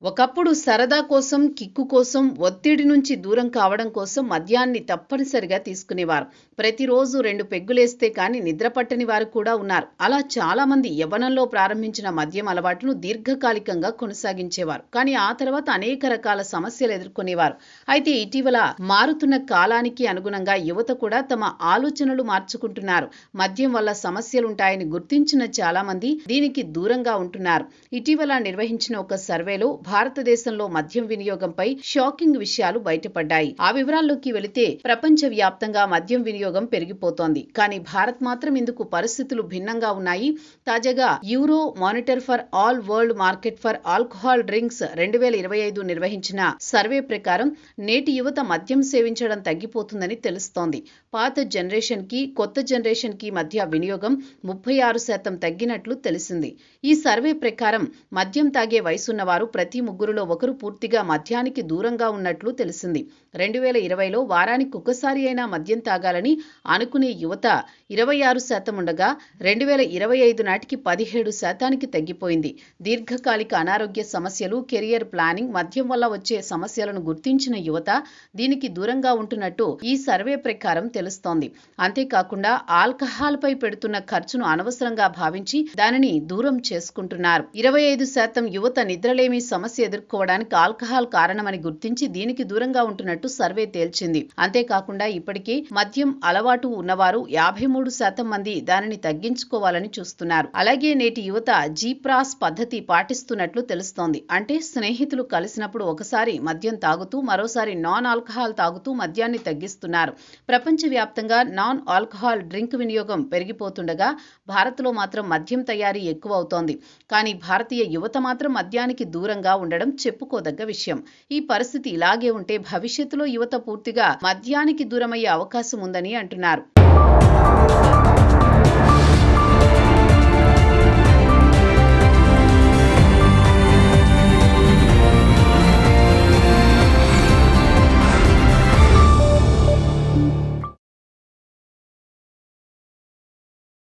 ఒకప్పుడు సరదా కోసం, కిక్కు కోసం, ఒత్తిడి నుంచి దూరం కావడం కోసం మద్యాన్ని తప్పనిసరిగా తీసుకునేవారు. ప్రతిరోజు 2 పెగ్గులేస్తే కానీ నిద్ర పట్టని వారు కూడా ఉన్నారు. అలా చాలామంది యవ్వనంలో ప్రారంభించిన మద్యం అలవాటును దీర్ఘకాలికంగా కొనసాగించేవారు. కానీ ఆ తర్వాత అనేక రకాల సమస్యలు ఎదుర్కొనేవారు. అయితే ఇటీవల మారుతున్న కాలానికి అనుగుణంగా యువత కూడా తమ ఆలోచనలు మార్చుకుంటున్నారు. మద్యం వల్ల సమస్యలుంటాయని గుర్తించిన చాలామంది దీనికి దూరంగా ఉంటున్నారు. ఇటీవల నిర్వహించిన ఒక సర్వేలో భారతదేశంలో మద్యం వినియోగంపై షాకింగ్ విషయాలు బయటపడ్డాయి. ఆ వివరాల్లోకి వెళితే ప్రపంచ వ్యాప్తంగా మద్యం వినియోగం పెరిగిపోతోంది. కానీ భారత్ మాత్రం ఇందుకు పరిస్థితులు భిన్నంగా ఉన్నాయి. తాజాగా euro monitor for all world market for alcohol drinks 2025 నిర్వహించిన సర్వే ప్రకారం నేటి యువత మద్యం సేవించడం తగ్గిపోతుందని తెలుస్తోంది. పాత జనరేషన్ కి కొత్త జనరేషన్ కి మధ్య వినియోగం 36% తగ్గినట్లు తెలిసింది. ఈ సర్వే ప్రకారం మద్యం తాగే వయసున్నవారు ప్రతి ముగ్గురులో ఒకరు పూర్తిగా మద్యానికి దూరంగా ఉన్నట్లు తెలిసింది. 2020లో వారానికి ఒకసారి అయినా మద్యం తాగాలని అనుకునే యువత 26% ఉండగా 2025 నాటికి 17% తగ్గిపోయింది. దీర్ఘకాలిక అనారోగ్య సమస్యలు, కెరియర్ ప్లానింగ్, మద్యం వల్ల వచ్చే సమస్యలను గుర్తించిన యువత దీనికి దూరంగా ఉంటున్నట్టు ఈ సర్వే ప్రకారం తెలుస్తోంది. అంతేకాకుండా ఆల్కహాల్ పై పెడుతున్న ఖర్చును అనవసరంగా భావించి దానిని దూరం చేసుకుంటున్నారు. 25% యువత నిద్రలేమి సమస్య ఎదుర్కోవడానికి ఆల్కహాల్ కారణమని గుర్తించి దీనికి దూరంగా ఉంటున్నట్టు సర్వే తేల్చింది. అంతేకాకుండా ఇప్పటికే మద్యం అలవాటు ఉన్నవారు 53% మంది దానిని తగ్గించుకోవాలని చూస్తున్నారు. అలాగే నేటి యువత జీప్రాస్ పద్ధతి పాటిస్తున్నట్లు తెలుస్తోంది. అంటే స్నేహితులు కలిసినప్పుడు ఒకసారి మద్యం తాగుతూ మరోసారి నాన్ ఆల్కహాల్ తాగుతూ మద్యాన్ని తగ్గిస్తున్నారు. ప్రపంచవ్యాప్తంగా నాన్ ఆల్కహాల్ డ్రింక్ వినియోగం పెరిగిపోతుండగా భారత్లో మాత్రం మద్యం తయారీ ఎక్కువ అవుతోంది. కానీ భారతీయ యువత మాత్రం మద్యానికి దూరంగా ఉండడం చెప్పుకోదగ్గ విషయం. ఈ పరిస్థితి ఇలాగే ఉంటే భవిష్యత్తులో యువత పూర్తిగా మద్యానికి దూరమయ్యే అవకాశం ఉందని అంటున్నారు.